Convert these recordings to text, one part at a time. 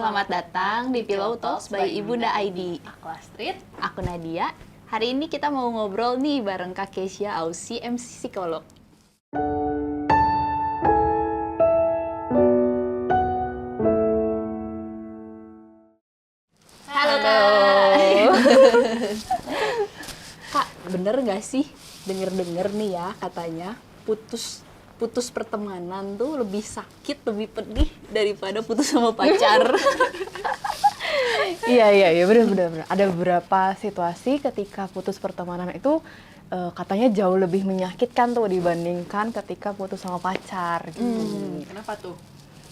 Selamat datang di Pillow Talks by Ibunda ID. Aku Astrid. Aku Nadia. Hari ini kita mau ngobrol nih bareng Kak Kesia Ausi, MC Psikolog. Halo Kak. Kak, bener nggak sih denger-denger nih ya katanya putus pertemanan tuh lebih sakit, lebih pedih daripada putus sama pacar. Iya, benar. Ada beberapa situasi ketika putus pertemanan itu katanya jauh lebih menyakitkan tuh dibandingkan ketika putus sama pacar gitu. Kenapa tuh?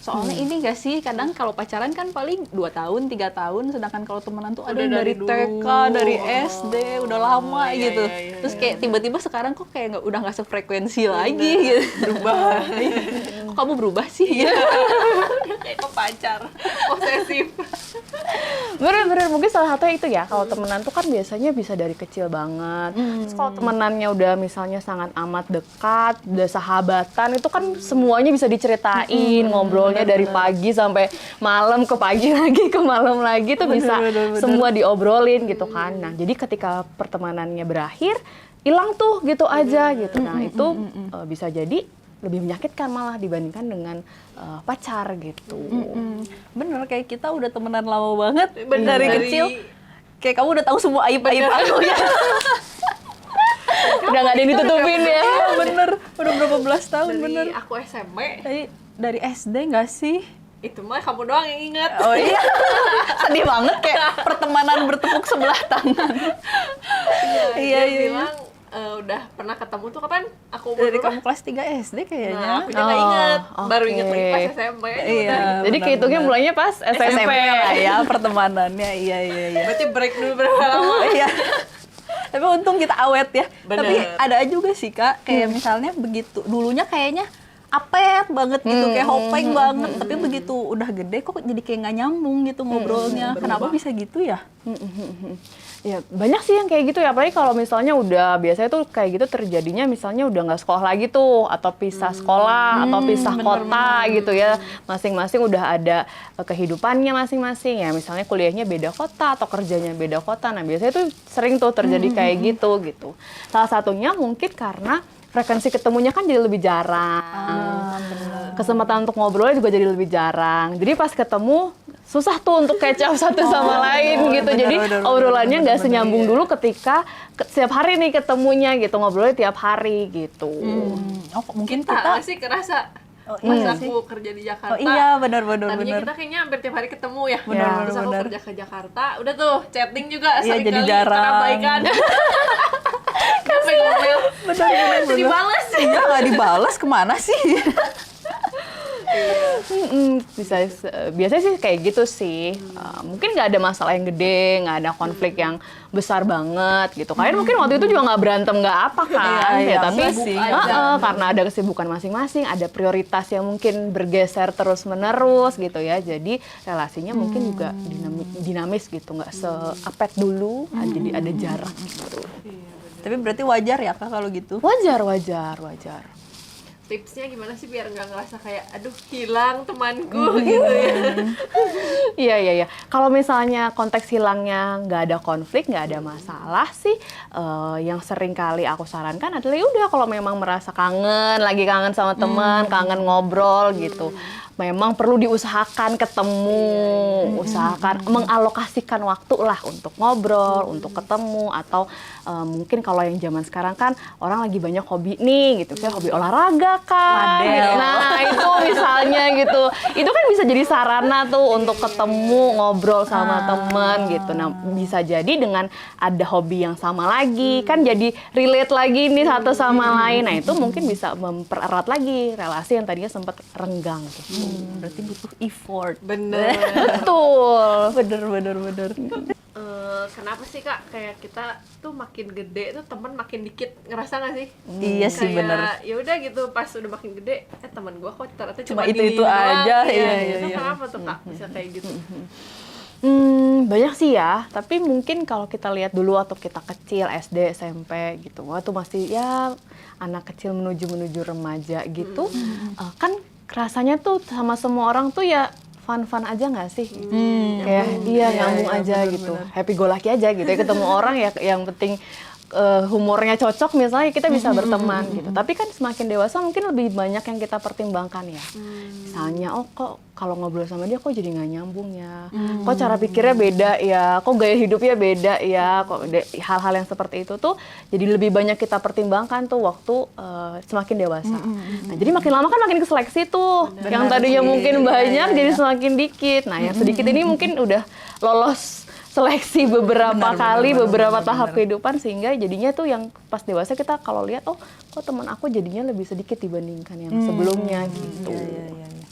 Soalnya ini gak sih, kadang kalau pacaran kan paling 2 tahun, 3 tahun, sedangkan kalau temenan tuh ada yang dari dari TK, dulu. dari SD, udah lama iya, gitu. iya, Terus kayak tiba-tiba sekarang kok kayak udah gak sefrekuensi lagi gitu. Berubah. Kok kamu berubah sih? Kayak ke pacar. Posesif. Bener, mungkin salah satunya itu ya, kalau temenan tuh kan biasanya bisa dari kecil banget. Terus kalau temenannya udah misalnya sangat amat dekat, udah sahabatan, itu kan semuanya bisa diceritain, ngobrolnya dari pagi sampai malam, ke pagi lagi, ke malam lagi, tuh bisa semua diobrolin gitu kan. Nah, jadi ketika pertemanannya berakhir, hilang tuh gitu aja gitu. Nah, itu bisa jadi lebih menyakitkan malah dibandingkan dengan pacar gitu. Bener, kayak kita udah temenan lama banget Bener, dari dari- kecil. Kayak kamu udah tahu semua aib-aib aku ya. Udah gak ada yang ditutupin ya. Bener, udah berapa belas tahun Dari bener. aku SMP, Dari SD nggak sih? itu mah kamu doang yang ingat. Oh iya, sedih banget kayak pertemanan bertepuk sebelah tangan. Dia bilang udah pernah ketemu tuh kapan? Aku Dari berubah. kamu kelas 3 SD kayaknya. Nah, aku juga nggak ingat. Baru oke. inget lagi pas SMP. Iya. Udah. Jadi benar, kehitungnya benar. mulainya pas SMP. lah ya pertemanannya. Iya. Berarti break dulu berapa lama? Iya. Tapi untung kita awet ya. Bener. Tapi ada juga sih Kak, kayak misalnya begitu dulunya kayaknya apet banget gitu, kayak hopeng banget. Tapi begitu udah gede kok jadi kayak nggak nyambung gitu ngobrolnya. Kenapa bisa gitu ya? Ya banyak sih yang kayak gitu ya, apalagi kalau misalnya udah biasanya tuh kayak gitu terjadinya misalnya udah nggak sekolah lagi tuh, atau pisah sekolah, atau pisah kota gitu ya, masing-masing udah ada kehidupannya masing-masing ya, misalnya kuliahnya beda kota atau kerjanya beda kota. Nah biasanya tuh sering tuh terjadi kayak gitu. Salah satunya mungkin karena frekuensi ketemunya kan jadi lebih jarang. Kesempatan untuk ngobrolnya juga jadi lebih jarang. Jadi pas ketemu susah tuh untuk catch up satu sama lain gitu. Jadi obrolannya nggak senyambung dulu ketika setiap hari nih ketemunya gitu, ngobrolnya tiap hari gitu. Oh, mungkin Kita kita. nggak sih kerasa Oh, pas iya sih. aku kerja di Jakarta. Oh iya, benar. Tadinya kita kayaknya hampir tiap hari ketemu ya. Benar, Terus aku benar. kerja ke Jakarta, udah tuh chatting juga Iya, sering jadi kali jarang. terabaikan. Sampai ngomel. Benar. Dibales sih. Iya, nggak dibalas kemana sih? Biasanya sih kayak gitu sih. Mungkin nggak ada masalah yang gede, nggak ada konflik yang besar banget gitu. Kalian mungkin waktu itu juga nggak berantem nggak apa kan? Iya, Tapi enggak sih. karena ada kesibukan masing-masing, ada prioritas yang mungkin bergeser terus menerus gitu ya. Jadi relasinya mungkin juga dinamis gitu, nggak seapet dulu. Jadi ada jarak gitu. Tapi berarti wajar ya Kak kalau gitu? Wajar. Tipsnya gimana sih biar nggak ngerasa kayak aduh hilang temanku gitu ya. Iya. Kalau misalnya konteks hilangnya nggak ada konflik, nggak ada masalah sih, yang sering kali aku sarankan adalah ya udah kalau memang merasa lagi kangen sama teman, kangen ngobrol gitu, memang perlu diusahakan ketemu, usahakan mengalokasikan waktu lah untuk ngobrol, untuk ketemu, atau mungkin kalau yang zaman sekarang kan orang lagi banyak hobi nih gitu, kayak hobi olahraga kan. Padel. Nah itu misalnya gitu, itu kan bisa jadi sarana tuh untuk ketemu, ngobrol sama temen gitu. Nah bisa jadi dengan ada hobi yang sama lagi, kan jadi relate lagi nih satu sama lain. Nah itu mungkin bisa mempererat lagi relasi yang tadinya sempat renggang gitu. Berarti butuh effort. Bener. Betul. Bener. Kenapa sih Kak kayak kita tuh makin gede tuh teman makin dikit, ngerasa nggak sih? Iya sih Kayak, bener. ya udah gitu pas udah makin gede teman gua kok ternyata Cuma cuma itu-itu gini doang. aja, Iya, iya. itu kenapa tuh Kak bisa kayak gitu? Banyak sih ya, tapi mungkin kalau kita lihat dulu waktu kita kecil, SD, SMP gitu, waktu masih ya anak kecil menuju remaja gitu, kan rasanya tuh sama semua orang tuh ya fun-fun aja nggak sih? Kayak nyambung aja gitu, happy go lucky aja gitu ya, ketemu orang ya yang penting humornya cocok misalnya kita bisa berteman gitu. Tapi kan semakin dewasa mungkin lebih banyak yang kita pertimbangkan ya. Misalnya, oh kok kalau ngobrol sama dia kok jadi nggak nyambung ya, kok cara pikirnya beda ya, kok gaya hidupnya beda ya, kok hal-hal yang seperti itu tuh jadi lebih banyak kita pertimbangkan tuh waktu semakin dewasa. Nah jadi makin lama kan makin keseleksi tuh, yang tadinya mungkin banyak jadi semakin dikit. Nah yang sedikit ini mungkin udah lolos seleksi beberapa kali, beberapa tahap kehidupan, sehingga jadinya tuh yang pas dewasa kita kalau lihat, oh kok teman aku jadinya lebih sedikit dibandingkan yang sebelumnya gitu.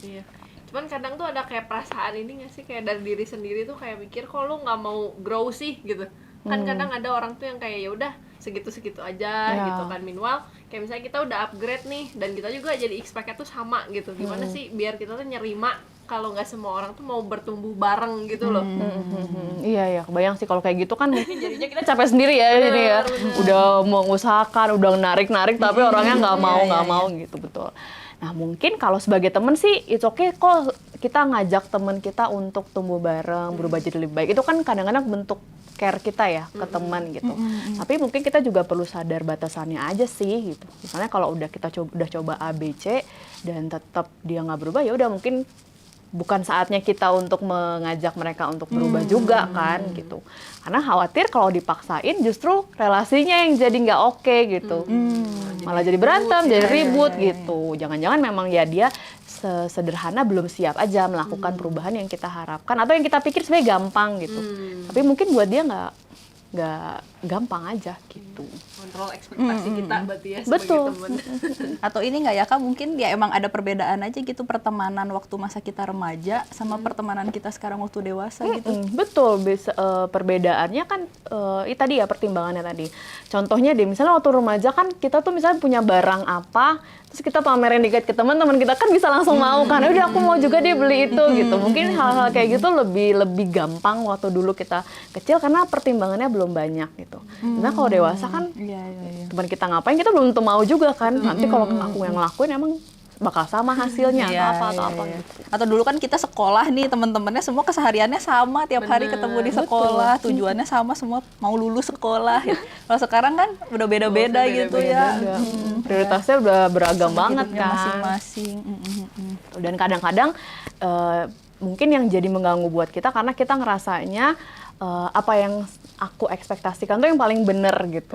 Iya. Cuman kadang tuh ada kayak perasaan ini nggak sih, kayak dari diri sendiri tuh kayak mikir kok lu nggak mau grow sih gitu. Kan kadang ada orang tuh yang kayak ya udah segitu-segitu aja gitu kan. Meanwhile kayak misalnya kita udah upgrade nih dan kita juga jadi expect-nya tuh sama gitu. Gimana sih biar kita tuh nyerima kalau nggak semua orang tuh mau bertumbuh bareng gitu loh. Iya, kebayang sih kalau kayak gitu kan mungkin jadinya kita capek sendiri ya ini ya. Udah mengusahakan, udah narik-narik tapi orangnya nggak mau gitu, betul. Nah mungkin kalau sebagai temen sih it's okay kok kita ngajak temen kita untuk tumbuh bareng, berubah jadi lebih baik. Itu kan kadang-kadang bentuk care kita ya ke teman gitu. Tapi mungkin kita juga perlu sadar batasannya aja sih gitu. Misalnya kalau kita udah coba A, B, C dan tetap dia nggak berubah, ya udah mungkin bukan saatnya kita untuk mengajak mereka untuk berubah juga kan gitu. Karena khawatir kalau dipaksain justru relasinya yang jadi nggak oke gitu. Malah jadi berantem, jadi ribut gitu. Jangan-jangan memang ya dia sederhana belum siap aja melakukan perubahan yang kita harapkan atau yang kita pikir sebenarnya gampang gitu. Tapi mungkin buat dia nggak gampang aja gitu. Kontrol ekspektasi kita berarti ya sebagai Betul. teman. Atau ini nggak ya Kak, mungkin ya emang ada perbedaan aja gitu pertemanan waktu masa kita remaja sama pertemanan kita sekarang waktu dewasa gitu. Betul, perbedaannya kan tadi ya pertimbangannya tadi. Contohnya deh, misalnya waktu remaja kan kita tuh misalnya punya barang apa, terus kita pamerin dikit ke teman-teman kita kan bisa langsung mau kan, udah aku mau juga dia beli itu gitu. Mungkin hal-hal kayak gitu lebih gampang waktu dulu kita kecil karena pertimbangannya belum banyak gitu. Nah kalau dewasa kan teman kita ngapain kita belum tentu mau juga kan. Nanti kalau aku yang ngelakuin emang bakal sama hasilnya atau apa gitu. Atau dulu kan kita sekolah nih teman-temannya semua kesehariannya sama, tiap hari ketemu di sekolah, tujuannya sama, semua mau lulus sekolah. Kalau sekarang kan udah beda-beda gitu ya. Prioritasnya udah beragam banget kan. Masing-masing. Dan kadang-kadang mungkin yang jadi mengganggu buat kita karena kita ngerasanya apa yang aku ekspektasikan tuh yang paling bener gitu.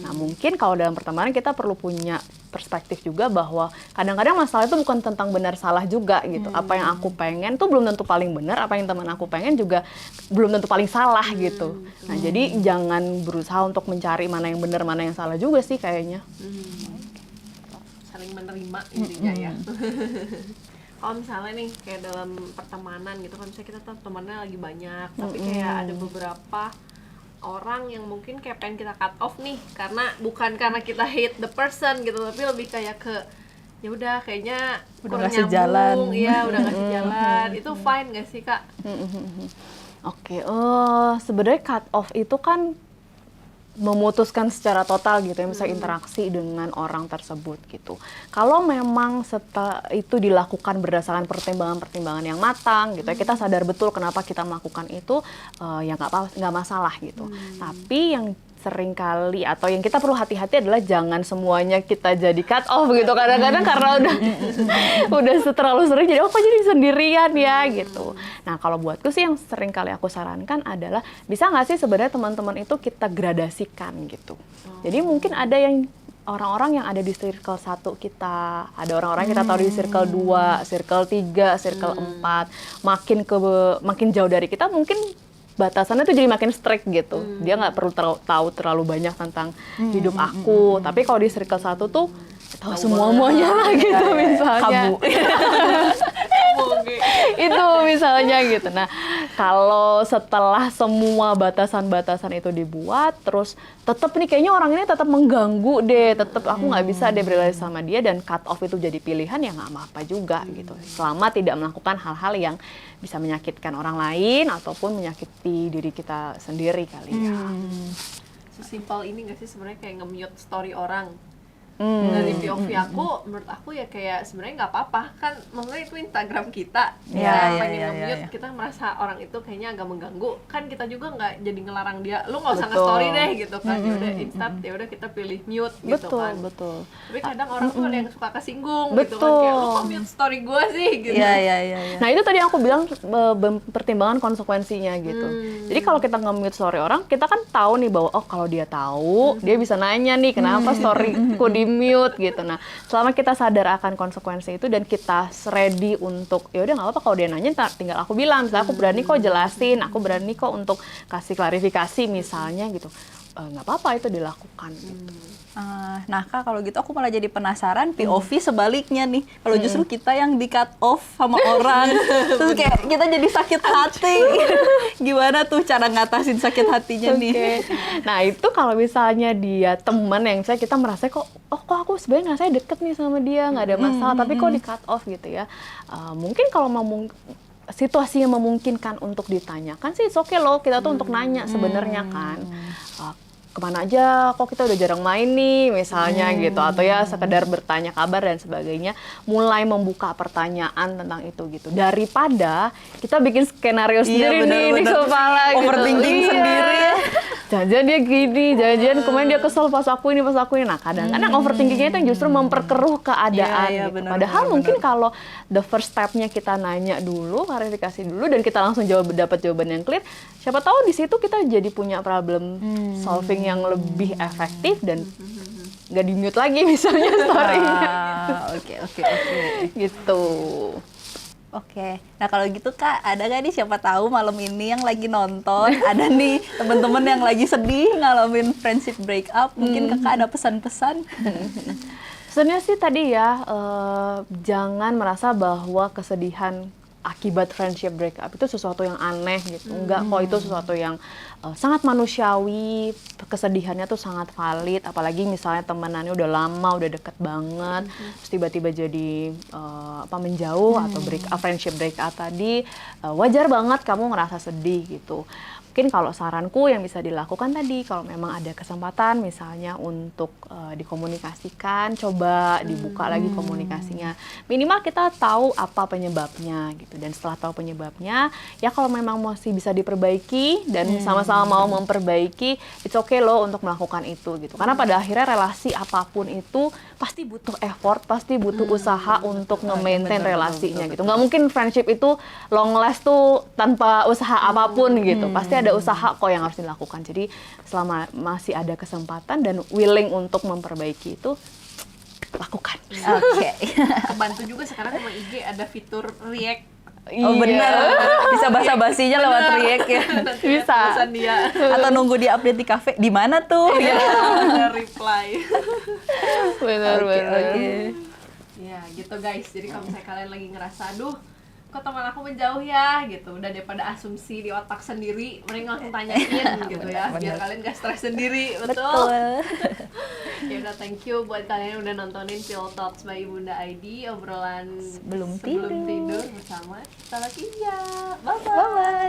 Nah mungkin kalau dalam pertemanan kita perlu punya perspektif juga bahwa kadang-kadang masalah itu bukan tentang benar salah juga gitu. Apa yang aku pengen tuh belum tentu paling benar, apa yang teman aku pengen juga belum tentu paling salah gitu. Nah jadi jangan berusaha untuk mencari mana yang benar mana yang salah juga sih kayaknya. Saling menerima intinya ya. Kalau misalnya nih kayak dalam pertemanan gitu kan, misalnya kita temannya lagi banyak, tapi kayak ada beberapa orang yang mungkin kayak pengen kita cut off nih, karena bukan karena kita hate the person gitu, tapi lebih kayak ke ya udah kayaknya Udah kurang nggak sejalan. nyambung, iya udah nggak sejalan. Itu fine nggak sih Kak? Oke, sebenarnya cut off itu kan memutuskan secara total gitu ya, misalnya interaksi dengan orang tersebut gitu. Kalau memang setelah itu dilakukan berdasarkan pertimbangan-pertimbangan yang matang gitu ya, kita sadar betul kenapa kita melakukan itu, ya nggak masalah gitu. Tapi yang sering kali atau yang kita perlu hati-hati adalah jangan semuanya kita jadi cut off gitu. Kadang-kadang karena udah terlalu sering jadi kok jadi sendirian ya gitu. Nah kalau buatku sih yang sering kali aku sarankan adalah bisa nggak sih sebenarnya teman-teman itu kita gradasikan gitu. Jadi mungkin ada yang orang-orang yang ada di circle 1 kita, ada orang-orang yang kita tahu di circle 2, circle 3, circle 4, makin jauh dari kita mungkin batasannya tuh jadi makin strict gitu. Dia nggak perlu tahu terlalu banyak tentang hidup aku. Tapi kalau di circle 1 tuh tahu semuanya lah gitu misalnya. Itu misalnya gitu. Nah, kalau setelah semua batasan-batasan itu dibuat, terus tetap nih kayaknya orang ini tetap mengganggu deh, tetap aku nggak bisa deh berrelasi sama dia dan cut off itu jadi pilihan ya nggak apa-apa juga gitu. Selama tidak melakukan hal-hal yang bisa menyakitkan orang lain ataupun menyakiti diri kita sendiri kali ya. Sesimpel ini nggak sih sebenarnya kayak nge-mute story orang? Dari POV aku, menurut aku ya kayak sebenarnya nggak apa-apa kan, maksudnya itu Instagram kita, Iya, pengen iya, nge-mute, iya. kita merasa orang itu kayaknya agak mengganggu, kan kita juga nggak jadi ngelarang dia, lu nggak usah Betul. nge-story deh gitu kan, ya udah instant, ya udah kita pilih mute gitu Betul, kan. betul. Tapi kadang orang tuh ada yang suka kesinggung gitu kan, Betul. kayak lu kok mute story gue sih gitu. Iya, iya, iya, iya. Nah itu tadi yang aku bilang pertimbangan konsekuensinya gitu. Jadi kalau kita nge-mute story orang, kita kan tahu nih bahwa oh kalau dia tahu, dia bisa nanya nih kenapa storyku di-mute gitu. Nah selama kita sadar akan konsekuensi itu dan kita ready untuk ya udah nggak apa-apa kalau dia nanya tinggal aku bilang, misalnya aku berani kok jelasin, aku berani kok untuk kasih klarifikasi misalnya gitu. Nggak apa-apa itu dilakukan. Gitu. Nah Kak, kalau gitu aku malah jadi penasaran POV sebaliknya nih. Kalau justru kita yang di cut off sama orang, terus kayak kita jadi sakit hati. Gimana tuh cara ngatasin sakit hatinya nih? Oke. Nah itu kalau misalnya dia teman yang misalnya kita merasa kok aku sebenarnya ngerasa deket nih sama dia, nggak ada masalah, tapi kok di cut off gitu ya. Mungkin kalau situasi yang memungkinkan untuk ditanyakan sih, oke loh kita tuh untuk nanya sebenarnya kan. Kemana aja, kok kita udah jarang main nih misalnya gitu, atau ya sekedar bertanya kabar dan sebagainya, mulai membuka pertanyaan tentang itu gitu, daripada kita bikin skenario sendiri nih di kepala gitu. Overthinking sendiri ya. Jangan dia gini, jangan kemarin dia kesel pas aku ini. Nah kadang-kadang overthinkingnya itu yang justru memperkeruh keadaan Iya, gitu. benar, Padahal benar, mungkin benar. kalau the first step-nya kita nanya dulu, klarifikasi dulu, dan kita langsung dapat jawaban yang clear, siapa tahu di situ kita jadi punya problem solving yang lebih efektif dan nggak di-mute lagi misalnya story-nya. Oke. Gitu. Oke, nah kalau gitu Kak, ada gak nih siapa tahu malam ini yang lagi nonton, ada nih teman-teman yang lagi sedih ngalamin friendship breakup, mungkin Kakak ada pesan-pesan? Sebenarnya sih tadi ya, jangan merasa bahwa kesedihan akibat friendship breakup itu sesuatu yang aneh gitu. Enggak kok, itu sesuatu yang sangat manusiawi, kesedihannya tuh sangat valid, apalagi misalnya temenannya udah lama, udah deket banget, terus tiba-tiba jadi menjauh atau friendship breakup tadi, wajar banget kamu ngerasa sedih gitu. Mungkin kalau saranku yang bisa dilakukan tadi, kalau memang ada kesempatan misalnya untuk dikomunikasikan, coba dibuka lagi komunikasinya. Minimal kita tahu apa penyebabnya gitu. Dan setelah tahu penyebabnya, ya kalau memang masih bisa diperbaiki dan sama-sama mau memperbaiki, it's okay loh untuk melakukan itu gitu. Karena pada akhirnya relasi apapun itu pasti butuh effort, pasti butuh usaha untuk nge-maintain relasinya gitu. Nggak mungkin friendship itu long last tuh tanpa usaha apapun gitu. Pasti ada usaha kok yang harus dilakukan. Jadi selama masih ada kesempatan dan willing untuk memperbaiki itu, lakukan. Oke. Kebantu juga sekarang sama IG ada fitur react. Oh benar, bisa basa-basinya lewat react ya. Nanti Bisa. lihat tulisan dia. Atau nunggu di update di kafe, di mana tuh? Iya, Ya. ada reply. Benar-benar. Oke. Ya gitu guys, jadi kalau misalnya kalian lagi ngerasa aduh kok teman aku menjauh ya gitu, udah daripada asumsi di otak sendiri, mending langsung tanyain gitu ya, biar kalian gak stres sendiri. Betul. Ya udah, thank you buat kalian yang udah nontonin Pillow Talks by Ibunda ID, obrolan Sebelum tidur bersama kita lagi ya. Bye bye.